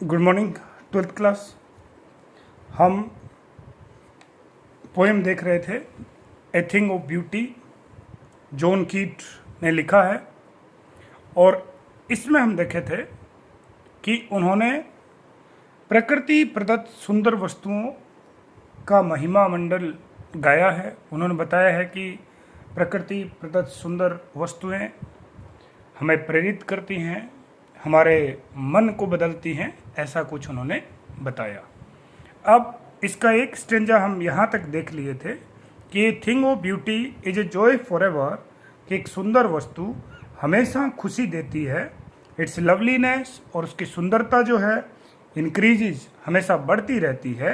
Good morning 12th class. हम poem देख रहे थे a thing of beauty, John कीट ने लिखा है। और इसमें हम देखे थे कि उन्होंने प्रकृति प्रदत्त सुंदर वस्तुओं का महिमा मंडल गाया है। उन्होंने बताया है कि प्रकृति प्रदत्त सुंदर वस्तुएं हमें प्रेरित करती हैं, हमारे मन को बदलती हैं, ऐसा कुछ उन्होंने बताया। अब इसका एक स्टेंजा हम यहाँ तक देख लिए थे कि thing of beauty is a joy for ever, कि एक सुंदर वस्तु हमेशा खुशी देती है। इट्स लवलीनेस, और उसकी सुंदरता जो है इंक्रीजेज, हमेशा बढ़ती रहती है।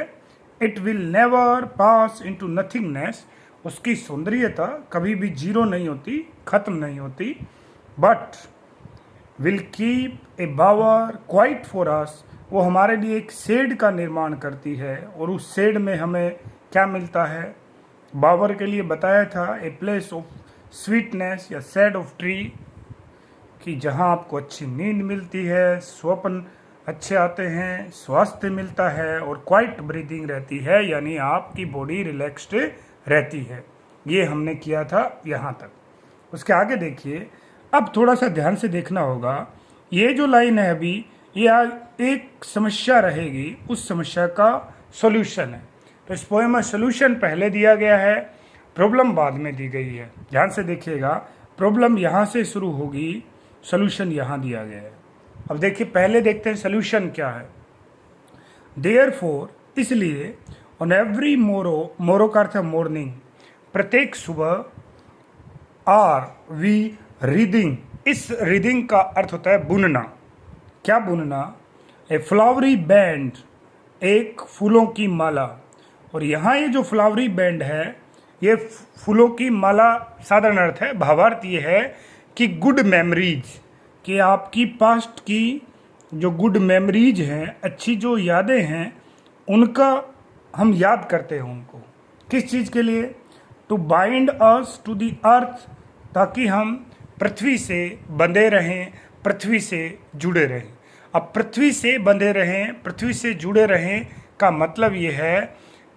It will never pass into nothingness, उसकी सौंदर्यता कभी भी जीरो नहीं होती, खत्म नहीं होती। But will keep a bower quiet for us, वो हमारे लिए एक शेड का निर्माण करती है। और उस शेड में हमें क्या मिलता है? बावर के लिए बताया था ए प्लेस ऑफ स्वीटनेस या शेड ऑफ ट्री, कि जहाँ आपको अच्छी नींद मिलती है, स्वप्न अच्छे आते हैं, स्वास्थ्य मिलता है और क्वाइट ब्रीदिंग रहती है, यानी आपकी बॉडी रिलैक्स्ड रहती है। ये हमने किया था यहाँ तक। उसके आगे देखिए, अब थोड़ा सा ध्यान से देखना होगा। ये जो लाइन है अभी, ये आज एक समस्या रहेगी, उस समस्या का सॉल्यूशन है। तो इस पोएम में सॉल्यूशन पहले दिया गया है, प्रॉब्लम बाद में दी गई है। ध्यान से देखिएगा, प्रॉब्लम यहाँ से शुरू होगी, सॉल्यूशन यहाँ दिया गया है। अब देखिए, पहले देखते हैं सॉल्यूशन क्या है। देयरफॉर, इसलिए, ऑन एवरी मोरो, मोरो का अर्थ है मॉर्निंग, प्रत्येक सुबह, आर वी रीडिंग, इस रीडिंग का अर्थ होता है बुनना। क्या बुनना? ए फ्लावरी बैंड, एक फूलों की माला। और यहाँ ये जो फ्लावरी बैंड है, ये फूलों की माला साधारण अर्थ है, भावार्थ ये है कि गुड मेमोरीज, कि आपकी पास्ट की जो गुड मेमोरीज हैं, अच्छी जो यादें हैं, उनका हम याद करते हैं उनको। किस चीज़ के लिए? To bind us to the earth, ताकि हम पृथ्वी से बंधे रहें, पृथ्वी से जुड़े रहें। अब पृथ्वी से बंधे रहें, पृथ्वी से जुड़े रहें का मतलब ये है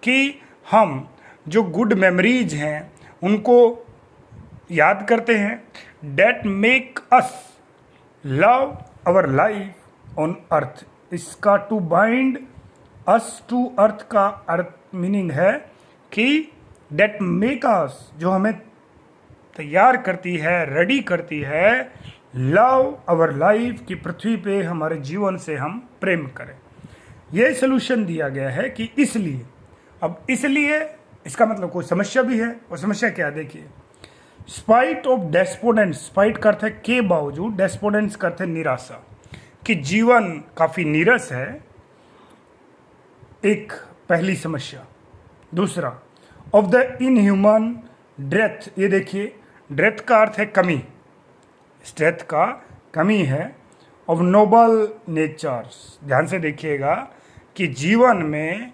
कि हम जो गुड मेमोरीज हैं उनको याद करते हैं। That make us love our life on earth, इसका to bind us to earth का अर्थ मीनिंग है कि डेट मेक अस, जो हमें तैयार करती है, रेडी करती है, लव आवर लाइफ, की पृथ्वी पे हमारे जीवन से हम प्रेम करें। यह सोल्यूशन दिया गया है कि इसलिए। अब इसलिए इसका मतलब कोई समस्या भी है, और समस्या क्या है देखिए। स्पाइट ऑफ डेस्पोडेंस, स्पाइट का अर्थ है के बावजूद, डेस्पोडेंस का अर्थ है निराशा, कि जीवन काफी नीरस है, एक पहली समस्या। दूसरा, ऑफ द इनह्यूमन डेथ, ये देखिए, डेथ का अर्थ है कमी, डेथ का कमी है। ऑफ नोबल नेचर्स, ध्यान से देखिएगा कि जीवन में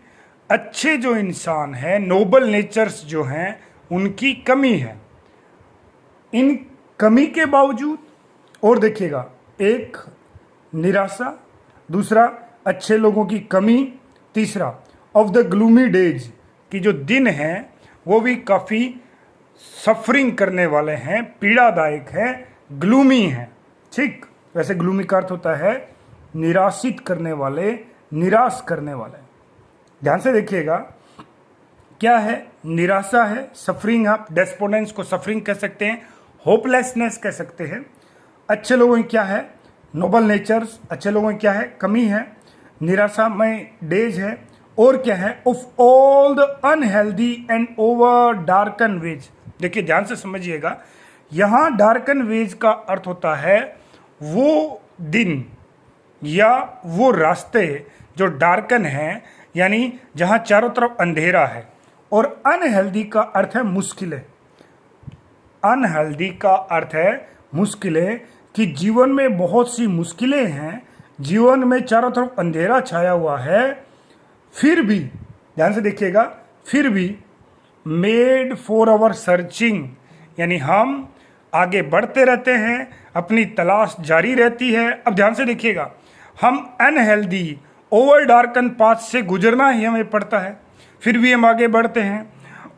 अच्छे जो इंसान हैं, नोबल नेचर्स जो हैं, उनकी कमी है। इन कमी के बावजूद, और देखिएगा, एक निराशा, दूसरा अच्छे लोगों की कमी, तीसरा ऑफ द ग्लूमी डेज, कि जो दिन हैं वो भी काफ़ी सफरिंग करने वाले हैं, पीड़ादायक हैं, ग्लूमी हैं। ठीक, वैसे ग्लूमी का अर्थ होता है निराशित करने वाले, निराश करने वाले। ध्यान से देखिएगा, क्या है? निराशा है, सफरिंग। आप डेस्पोडेंस को सफरिंग कह सकते हैं, होपलेसनेस कह सकते हैं। अच्छे लोगों की क्या है? नोबल नेचर्स, अच्छे लोगों की क्या है? कमी है। निराशामय डेज है। और क्या है? Of all the unhealthy and over darkened ways. देखिए, ध्यान से समझिएगा, यहाँ डार्कन वेज का अर्थ होता है वो दिन या वो रास्ते जो डार्कन हैं, यानी जहाँ चारों तरफ अंधेरा है। और अनहेल्दी का अर्थ है मुश्किलें। अनहेल्दी का अर्थ है मुश्किलें, कि जीवन में बहुत सी मुश्किलें हैं, जीवन में चारों तरफ अंधेरा छाया हुआ है, फिर भी, ध्यान से देखिएगा, फिर भी मेड फॉर अवर सर्चिंग, यानी हम आगे बढ़ते रहते हैं, अपनी तलाश जारी रहती है। अब ध्यान से देखिएगा, हम अनहेल्दी ओवर डार्कन पाथ से गुजरना ही हमें पड़ता है, फिर भी हम आगे बढ़ते हैं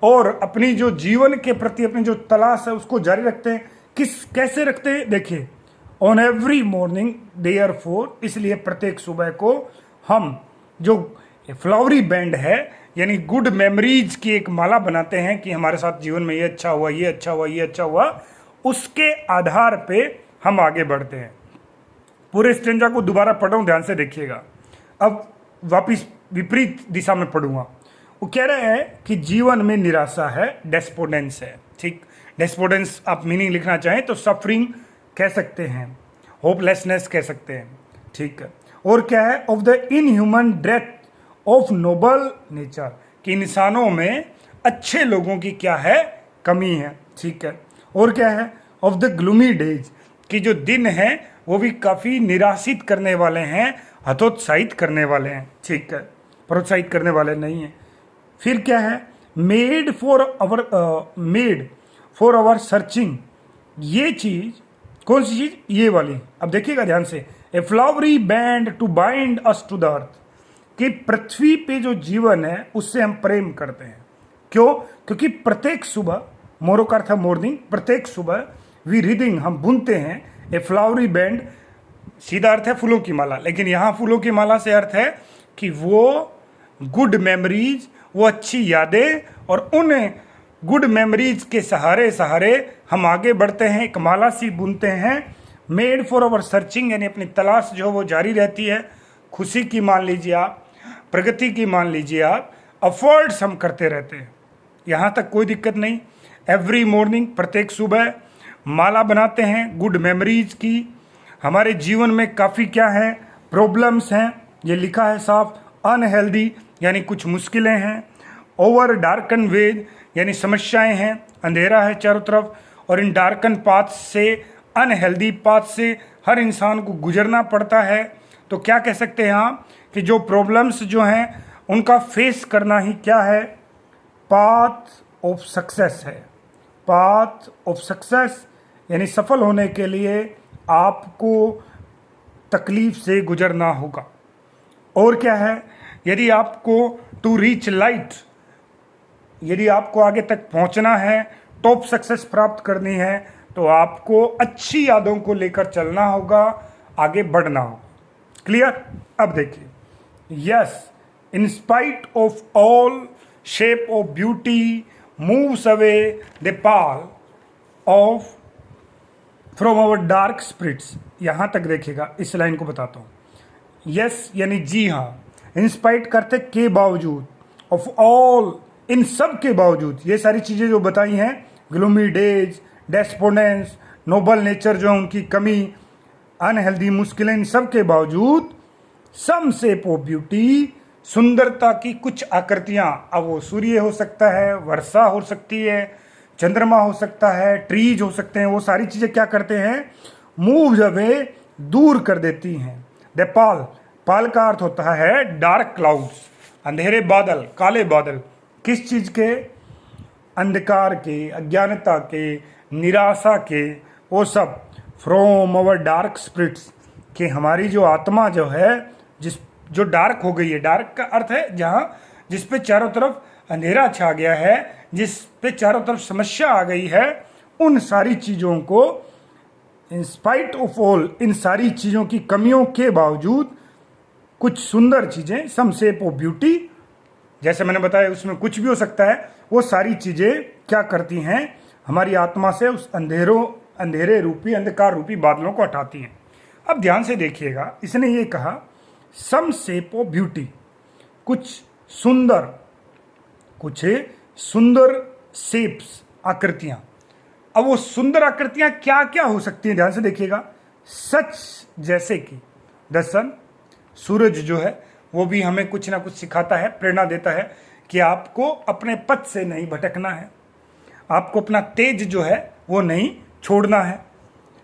और अपनी जो जीवन के प्रति अपनी जो तलाश है उसको जारी रखते हैं। कैसे रखते हैं, देखिए, on every morning therefore, इसलिए प्रत्येक सुबह को हम जो फ्लावरी बैंड है यानी गुड मेमोरीज की एक माला बनाते हैं कि हमारे साथ जीवन में ये अच्छा हुआ, ये अच्छा हुआ, ये अच्छा हुआ, उसके आधार पे हम आगे बढ़ते हैं। पूरे स्टेंजा को दोबारा पढ़ रहा हूं, ध्यान से देखिएगा। अब वापिस विपरीत दिशा में पढ़ूंगा। वो कह रहे हैं कि जीवन में निराशा है, डेस्पोडेंस है। ठीक, डेस्पोडेंस आप मीनिंग लिखना चाहें तो सफरिंग कह सकते हैं, होपलेसनेस कह सकते हैं। ठीक है, और क्या है, of the inhuman death of noble nature, कि इंसानों में अच्छे लोगों की क्या है, कमी है। ठीक है, और क्या है, ऑफ द ग्लूमी डेज, कि जो दिन है वो भी काफ़ी निराशित करने वाले हैं, हतोत्साहित करने वाले हैं। ठीक है, प्रोत्साहित करने वाले नहीं हैं। फिर क्या है, मेड फॉर आवर सर्चिंग, ये चीज़ कौन सी चीज़, ये वाली। अब देखिएगा ध्यान से, a flowery band to bind us to the earth, कि पृथ्वी पे जो जीवन है उससे हम प्रेम करते हैं। क्यों? क्योंकि प्रत्येक सुबह, मोरो का अर्थ है मॉर्निंग, प्रत्येक सुबह वी रीडिंग, हम बुनते हैं ए फ्लावरी बैंड, सीधा अर्थ है फूलों की माला, लेकिन यहाँ फूलों की माला से अर्थ है कि वो गुड मेमोरीज, वो अच्छी यादें, और उन गुड मेमोरीज के सहारे सहारे हम आगे बढ़ते हैं, एक माला सी बुनते हैं। मेड फॉर अवर सर्चिंग, यानी अपनी तलाश जो वो जारी रहती है, खुशी की मान लीजिए आप, प्रगति की मान लीजिए आप, एफर्ट्स हम करते रहते हैं, यहाँ तक कोई दिक्कत नहीं। एवरी मॉर्निंग, प्रत्येक सुबह माला बनाते हैं गुड मेमोरीज की। हमारे जीवन में काफ़ी क्या है, प्रॉब्लम्स हैं, ये लिखा है साफ। अनहेल्दी यानी कुछ मुश्किलें हैं। ओवर डार्कन वेज यानी समस्याएं हैं, अंधेरा है चारों तरफ, और इन डार्कन पाथ से, अनहेल्दी पाथ से हर इंसान को गुजरना पड़ता है। तो क्या कह सकते हैं आप कि जो प्रॉब्लम्स जो हैं उनका फेस करना ही क्या है, पाथ ऑफ सक्सेस है। पाथ ऑफ सक्सेस यानी सफल होने के लिए आपको तकलीफ से गुजरना होगा। और क्या है, यदि आपको टू रीच लाइट, यदि आपको आगे तक पहुंचना है, टॉप सक्सेस प्राप्त करनी है, तो आपको अच्छी यादों को लेकर चलना होगा, आगे बढ़ना होगा। क्लियर? अब देखिए, yes, in spite of all shape of beauty moves away the pall of from our dark spirits. यहाँ तक देखिएगा, इस लाइन को बताता हूँ। यस यानी जी हाँ, इंस्पाइट करते के बावजूद, ऑफ ऑल, इन सब के बावजूद, ये सारी चीज़ें जो बताई हैं, ग्लूमी डेज, डेस्पोडेंस, नोबल नेचर जो उनकी कमी, अनहेल्दी मुश्किलें, इन सब के बावजूद, सम शेप ऑफ ब्यूटी, सुंदरता की कुछ आकृतियाँ, अब वो सूर्य हो सकता है, वर्षा हो सकती है, चंद्रमा हो सकता है, ट्रीज हो सकते हैं, वो सारी चीज़ें क्या करते हैं, मूव अवे, दूर कर देती हैं। द पाल, पाल का अर्थ होता है डार्क क्लाउड्स, अंधेरे बादल, काले बादल। किस चीज़ के? अंधकार के, अज्ञानता के, निराशा के, वो सब। फ्रॉम अवर डार्क स्पिरिट्स, कि हमारी जो आत्मा जो है, जो डार्क हो गई है, डार्क का अर्थ है जहाँ, जिस पे चारों तरफ अंधेरा छा गया है, जिस पे चारों तरफ समस्या आ गई है, उन सारी चीज़ों को, इन स्पाइट ऑफ ऑल, इन सारी चीज़ों की कमियों के बावजूद कुछ सुंदर चीज़ें, सम शेप ऑफ ब्यूटी, जैसे मैंने बताया उसमें कुछ भी हो सकता है, वो सारी चीज़ें क्या करती हैं, हमारी आत्मा से उस अंधेरे रूपी, अंधकार रूपी बादलों को हटाती हैं। अब ध्यान से देखिएगा, इसने ये कहा सम शेप ऑफ ब्यूटी, कुछ सुंदर शेप्स, आकृतियां। अब वो सुंदर आकृतियां क्या क्या हो सकती हैं, ध्यान से देखिएगा। सच, जैसे कि द सन, सूरज जो है वो भी हमें कुछ ना कुछ सिखाता है, प्रेरणा देता है कि आपको अपने पथ से नहीं भटकना है, आपको अपना तेज जो है वो नहीं छोड़ना है।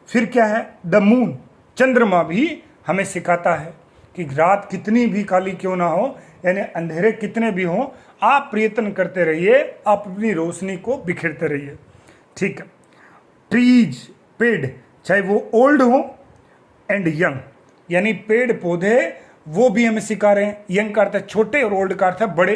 फिर क्या है, द मून, चंद्रमा भी हमें सिखाता है कि रात कितनी भी काली क्यों ना हो, यानी अंधेरे कितने भी हों, आप प्रयत्न करते रहिए, आप अपनी रोशनी को बिखेरते रहिए। ठीक है। ट्रीज, पेड़, चाहे वो ओल्ड हो एंड यंग, यानी पेड़ पौधे वो भी हमें सिखा रहे हैं। यंग का अर्थ है छोटे और ओल्ड का अर्थ है बड़े।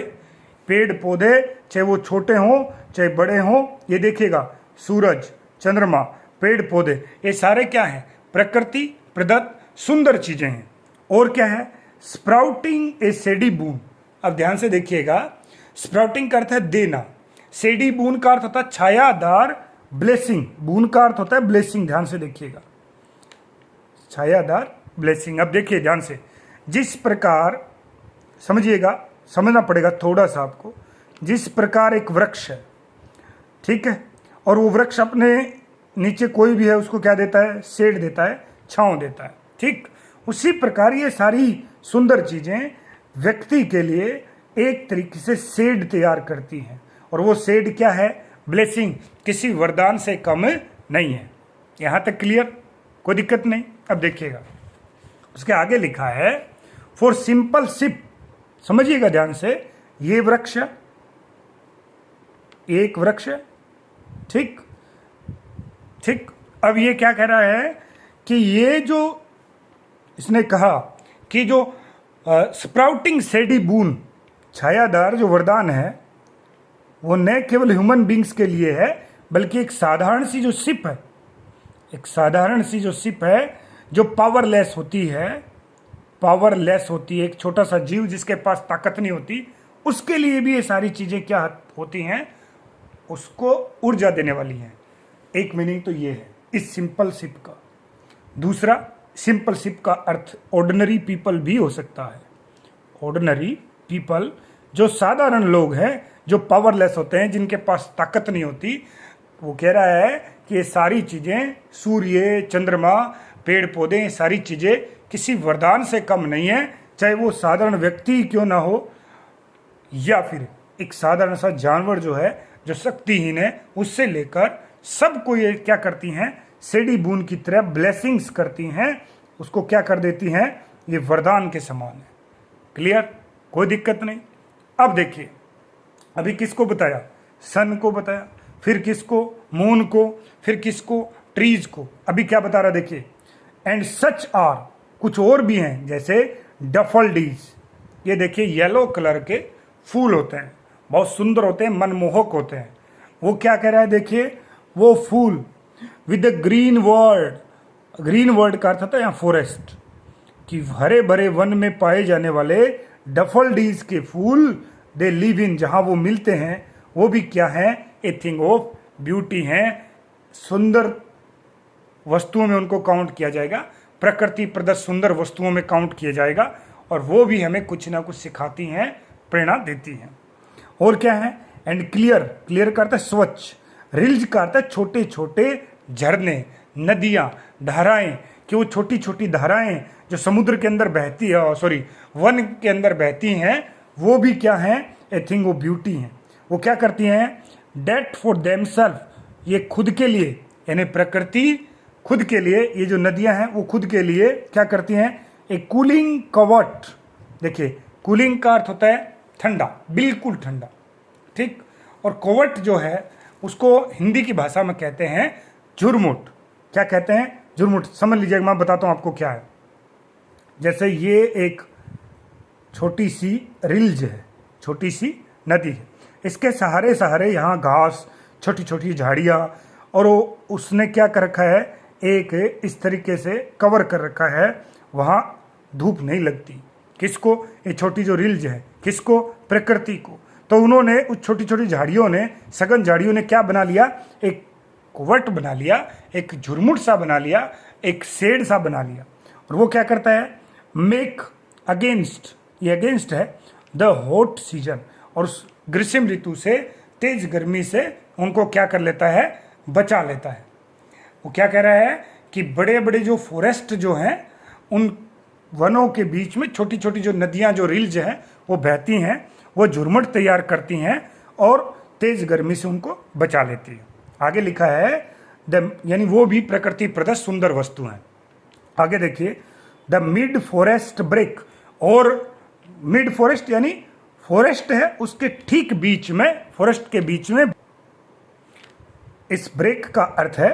पेड़ पौधे चाहे वो छोटे हों चाहे बड़े हों, ये देखिएगा सूरज, चंद्रमा, पेड़ पौधे, ये सारे क्या हैं? प्रकृति प्रदत्त सुंदर चीजें हैं। और क्या है? स्प्राउटिंग ए सेडी बून। अब ध्यान से देखिएगा, स्प्राउटिंग का अर्थ है देना, सेडी बून का अर्थ होता है छायादार ब्लेसिंग, बून का अर्थ होता है ब्लेसिंग। ध्यान से देखिएगा, छायादार ब्लेसिंग। अब देखिए ध्यान से, जिस प्रकार समझिएगा, समझना पड़ेगा थोड़ा सा आपको। जिस प्रकार एक वृक्ष है, ठीक है, और वो वृक्ष अपने नीचे कोई भी है उसको क्या देता है? शेड देता है, छांव देता है, ठीक। उसी प्रकार ये सारी सुंदर चीजें व्यक्ति के लिए एक तरीके से शेड तैयार करती हैं, और वो शेड क्या है? ब्लेसिंग, किसी वरदान से कम नहीं है। यहां तक क्लियर? कोई दिक्कत नहीं। अब देखिएगा उसके आगे लिखा है फॉर सिंपल शिप। समझिएगा ध्यान से, ये वृक्ष, एक वृक्ष, ठीक ठीक। अब ये क्या कह रहा है कि ये जो इसने कहा कि जो स्प्राउटिंग सेडी बून, छायादार जो वरदान है, वो न केवल ह्यूमन बींग्स के लिए है, बल्कि एक साधारण सी जो शिप है, एक साधारण सी जो शिप है जो पावरलेस होती है, पावरलेस होती है, एक छोटा सा जीव जिसके पास ताकत नहीं होती, उसके लिए भी ये सारी चीजें क्या होती हैं? उसको ऊर्जा देने वाली हैं। एक मीनिंग तो ये है इस सिंपल शिप का। दूसरा, सिंपल शिप का अर्थ ऑर्डिनरी पीपल भी हो सकता है। ऑर्डिनरी पीपल, जो साधारण लोग हैं, जो पावरलेस होते हैं, जिनके पास ताकत नहीं होती, वो कह रहा है कि ये सारी चीजें, सूर्य, चंद्रमा, पेड़ पौधे, सारी चीजें किसी वरदान से कम नहीं है, चाहे वो साधारण व्यक्ति क्यों ना हो, या फिर एक साधारण सा जानवर जो है, जो शक्तिहीन है, उससे लेकर सबको ये क्या करती हैं? सेडी बून की तरह ब्लेसिंग्स करती हैं, उसको क्या कर देती हैं? ये वरदान के समान है। क्लियर? कोई दिक्कत नहीं। अब देखिए, अभी किसको बताया? सन को बताया, फिर किसको? मून को, फिर किसको? ट्रीज को। अभी क्या बता रहा देखिए, एंड सच आर, कुछ और भी हैं, जैसे डफलडीज। ये देखिए येलो कलर के फूल होते हैं, बहुत सुंदर होते हैं, मनमोहक होते हैं। वो क्या कह रहा है देखिए, वो फूल with the green word, green word का अर्थ होता है यहाँ फॉरेस्ट, कि हरे भरे वन में पाए जाने वाले डफलडीज के फूल, दे लिव इन, जहां वो मिलते हैं, वो भी क्या है? ए थिंग ऑफ ब्यूटी हैं, सुंदर वस्तुओं में उनको काउंट किया जाएगा, प्रकृति प्रदत्त सुंदर वस्तुओं में काउंट किया जाएगा, और वो भी हमें कुछ ना कुछ सिखाती हैं, प्रेरणा देती हैं। और क्या है? एंड क्लियर, क्लियर का अर्थ है स्वच्छ, रिल्ज का अर्थ है छोटे छोटे झरने, नदियां, धाराएं, कि वो छोटी छोटी धाराएं जो समुद्र के अंदर बहती है, सॉरी वन के अंदर बहती हैं, वो भी क्या है? ए थिंग ऑफ ब्यूटी हैं। वो क्या करती हैं? डेट फॉर देमसेल्फ, ये खुद के लिए, यानी प्रकृति खुद के लिए, ये जो नदियां हैं वो खुद के लिए क्या करती हैं? एक कूलिंग कवट। देखिए, कूलिंग का अर्थ होता है ठंडा, बिल्कुल ठंडा, ठीक। और कवट जो है उसको हिंदी की भाषा में कहते हैं झुरमुट। क्या कहते हैं? झुरमुट। समझ लीजिएगा, मैं बताता हूं आपको क्या है। जैसे ये एक छोटी सी रिल्ज है, छोटी सी नदी है, इसके सहारे सहारे यहाँ घास, छोटी छोटी झाड़ियाँ, और वो उसने क्या कर रखा है? एक इस तरीके से कवर कर रखा है, वहाँ धूप नहीं लगती। किसको? ये छोटी जो रिल्ज है, किसको? प्रकृति को। तो उन्होंने उस छोटी छोटी झाड़ियों ने, सघन झाड़ियों ने क्या बना लिया? एक कवट बना लिया, एक झुरमुट सा बना लिया, एक शेड सा बना लिया। और वो क्या करता है? मेक अगेंस्ट, ये अगेंस्ट है द हॉट सीजन, और उस ग्रीष्म ऋतु से, तेज गर्मी से उनको क्या कर लेता है? बचा लेता है। वो क्या कह रहा है कि बड़े बड़े जो फॉरेस्ट जो हैं, उन वनों के बीच में छोटी छोटी जो नदियां, जो रिल्ज हैं, वो बहती हैं, वो झुरमुट तैयार करती हैं और तेज गर्मी से उनको बचा लेती है। आगे लिखा है यानी वो भी प्रकृति प्रदत्त सुंदर वस्तु हैं। आगे देखिए, द मिड फॉरेस्ट ब्रेक, और मिड फॉरेस्ट यानी फॉरेस्ट है उसके ठीक बीच में, फॉरेस्ट के बीच में। इस ब्रेक का अर्थ है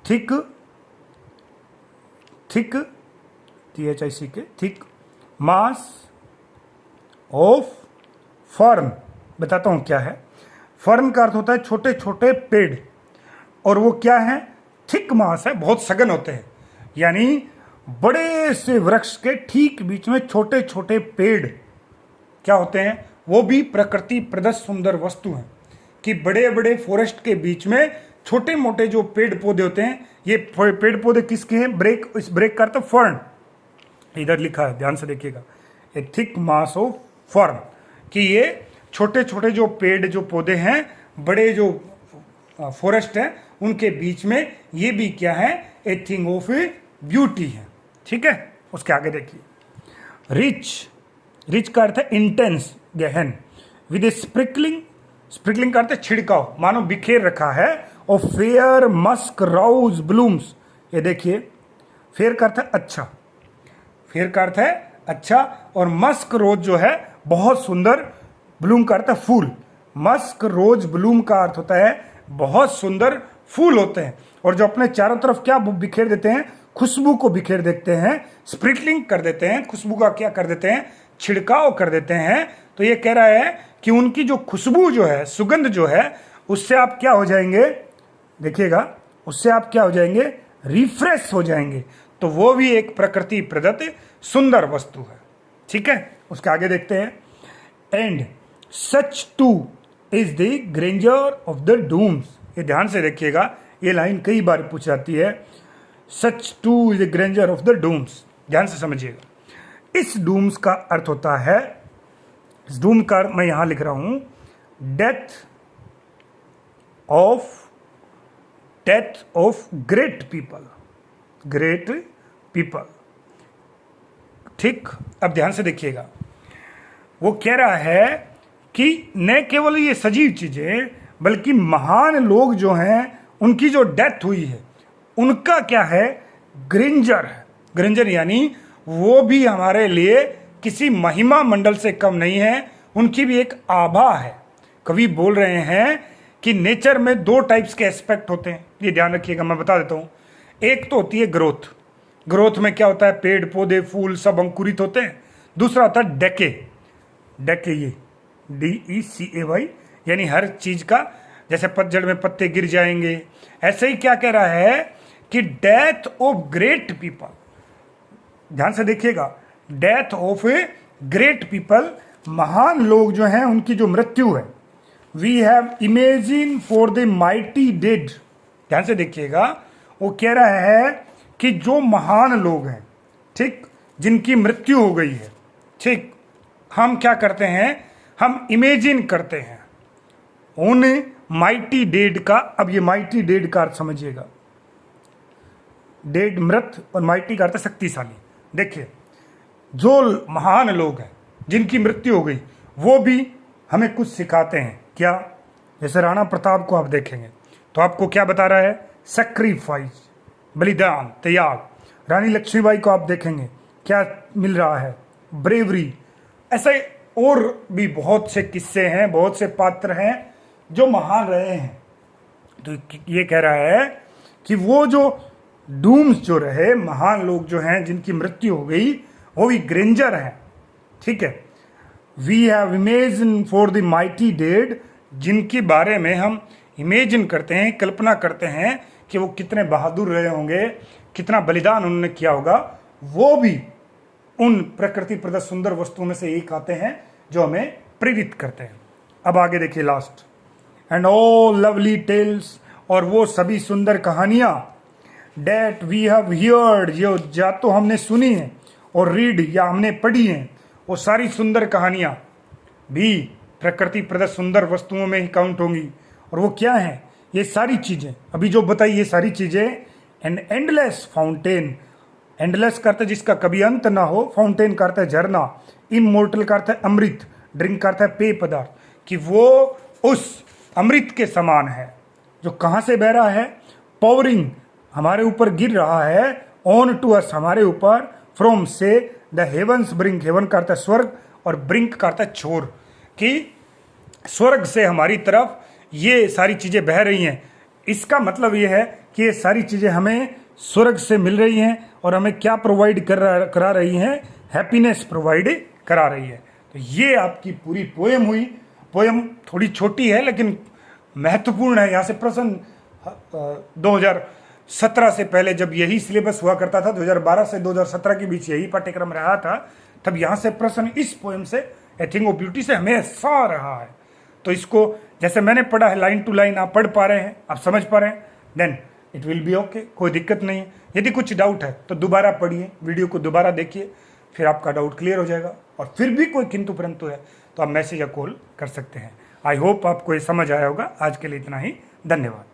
ठीक, ठीक, THIC के ठीक, मास ऑफ फर्न। बताता हूँ क्या है। फर्न का अर्थ होता है छोटे छोटे पेड़, और वो क्या है, थिक मास है, बहुत सघन होते हैं। यानी बड़े से वृक्ष के ठीक बीच में छोटे छोटे पेड़ क्या होते हैं, वो भी प्रकृति प्रदत्त सुंदर वस्तु हैं। कि बड़े बड़े फॉरेस्ट के बीच में छोटे मोटे जो पेड़ पौधे होते हैं, ये पेड़ पौधे किसके हैं, ब्रेक, इस ब्रेक का अर्थ फर्न इधर लिखा है, ध्यान से देखिएगा, ए थिक मास ऑफ फर्न, कि ये छोटे छोटे जो पेड़ जो पौधे हैं, बड़े जो फॉरेस्ट हैं, उनके बीच में ये भी क्या है, ए थिंग ऑफ ब्यूटी है। ठीक है, उसके आगे देखिए, रिच, रिच का अर्थ है इंटेंस, गहन, विद ए स्प्रिकलिंग, स्प्रिकलिंग का अर्थ है छिड़काव, मानो बिखेर रखा है, और फेयर मस्क राउज ब्लूम्स, ये देखिए, फेयर का अर्थ है अच्छा, फेयर का अर्थ है अच्छा, और मस्क रोज जो है बहुत सुंदर, ब्लूम का अर्थ है फूल, मस्क रोज ब्लूम का अर्थ होता है बहुत सुंदर फूल होते हैं, और जो अपने चारों तरफ क्या बिखेर देते हैं, खुशबू को बिखेर देते हैं, स्प्रिकलिंग कर देते हैं, खुशबू का क्या कर देते हैं, छिड़काव कर देते हैं। तो ये कह रहा है कि उनकी जो खुशबू जो है, सुगंध जो है, उससे आप क्या हो जाएंगे, देखिएगा, उससे आप क्या हो जाएंगे, रिफ्रेश हो जाएंगे। तो वो भी एक प्रकृति प्रदत्त सुंदर वस्तु है। ठीक है, उसके आगे देखते हैं, and such too is the grandeur of the dooms. ये ध्यान से देखिएगा, ये लाइन कई बार पूछ जाती है, such too is the grandeur of the dooms, ध्यान से समझिएगा। इस डूम्स का अर्थ होता है, इस डूम का मैं यहां लिख रहा हूं, death of great people, great people. ठीक, अब ध्यान से देखिएगा, वो कह रहा है कि न केवल ये सजीव चीजें, बल्कि महान लोग जो हैं, उनकी जो डेथ हुई है, उनका क्या है, ग्रेंजर है। ग्रेंजर यानी वो भी हमारे लिए किसी महिमा मंडल से कम नहीं है, उनकी भी एक आभा है। कवि बोल रहे हैं कि नेचर में दो टाइप्स के एस्पेक्ट होते हैं, ये ध्यान रखिएगा, मैं बता देता हूँ। एक तो होती है ग्रोथ, ग्रोथ में क्या होता है, पेड़ पौधे फूल सब अंकुरित होते हैं। दूसरा होता है डेके, डेके ये DECAY, यानी हर चीज का, जैसे पतझड़ में पत्ते गिर जाएंगे, ऐसे ही क्या कह रहा है कि डेथ ऑफ ग्रेट पीपल, ध्यान से देखिएगा, डेथ ऑफ ग्रेट पीपल, महान लोग जो हैं उनकी जो मृत्यु है, we have imagine for the mighty dead. ध्यान से देखिएगा, वो कह रहा है कि जो महान लोग हैं, ठीक, जिनकी मृत्यु हो गई है, ठीक, हम क्या करते हैं, हम इमेजिन करते हैं उन माइटी डेड का। अब ये माइटी डेड का अर्थ समझिएगा, डेड मृत, और माइटी का अर्थ शक्तिशाली। देखिए, जो महान लोग हैं जिनकी मृत्यु हो गई, वो भी हमें कुछ सिखाते हैं। क्या? जैसे राणा प्रताप को आप देखेंगे तो आपको क्या बता रहा है, सैक्रिफाइस, बलिदान, त्याग। रानी लक्ष्मीबाई को आप देखेंगे क्या मिल रहा है, ब्रेवरी। ऐसे और भी बहुत से किस्से हैं, बहुत से पात्र हैं जो महान रहे हैं। तो ये कह रहा है कि वो जो डूम्स जो रहे, महान लोग जो हैं जिनकी मृत्यु हो गई, वो भी ग्रेंजर हैं। ठीक है, we have imagine for the mighty dead, जिनके बारे में हम इमेजिन करते हैं, कल्पना करते हैं कि वो कितने बहादुर रहे होंगे, कितना बलिदान उन्होंने किया होगा, वो भी उन प्रकृति प्रदत्त सुंदर वस्तुओं में से एक आते हैं जो हमें प्रेरित करते हैं। अब आगे देखिए last, and all lovely tales, और वो सभी सुंदर कहानियां, डेट वी हैव हियर्ड, जो या तो हमने सुनी है और रीड या हमने पढ़ी हैं, वो सारी सुंदर कहानियां भी प्रकृति प्रदत्त सुंदर वस्तुओं में ही काउंट होंगी। और वो क्या है, ये सारी चीजें अभी जो बताई, ये सारी चीजें एन एंडलेस फाउंटेन, एंडलेस करता है जिसका कभी अंत ना हो, फाउंटेन करता है झरना, इमोर्टल करता है अमृत, ड्रिंक करता है पेय पदार्थ, कि वो उस अमृत के समान है जो कहाँ से बह रहा है, पावरिंग, हमारे ऊपर गिर रहा है, ऑन टू अस, हमारे ऊपर, फ्रॉम से द हेवंस ब्रिंक, हेवन करता है स्वर्ग और ब्रिंक करता है छोर, कि स्वर्ग से हमारी तरफ ये सारी चीज़ें बह रही हैं। इसका मतलब ये है कि ये सारी चीज़ें हमें स्वर्ग से मिल रही हैं और हमें क्या प्रोवाइड करा रही हैं, हैप्पीनेस प्रोवाइड करा रही है। तो ये आपकी पूरी पोएम हुई। पोएम थोड़ी छोटी है लेकिन महत्वपूर्ण है। यहाँ से प्रश्न 2017 से पहले जब यही सिलेबस हुआ करता था, 2012 से 2017 के बीच यही पाठ्यक्रम रहा था, तब यहाँ से प्रश्न इस पोएम से, ए थिंग ऑफ ब्यूटी से हमेशा रहा है। तो इसको जैसे मैंने पढ़ा है लाइन टू लाइन आप पढ़ पा रहे हैं, आप समझ पा रहे हैं, then it will be okay, कोई दिक्कत नहीं है। यदि कुछ डाउट है तो दोबारा पढ़िए, वीडियो को दोबारा देखिए, फिर आपका डाउट क्लियर हो जाएगा। और फिर भी कोई किंतु परंतु है तो आप मैसेज या कॉल कर सकते हैं। आई होप आपको ये समझ आया होगा। आज के लिए इतना ही, धन्यवाद।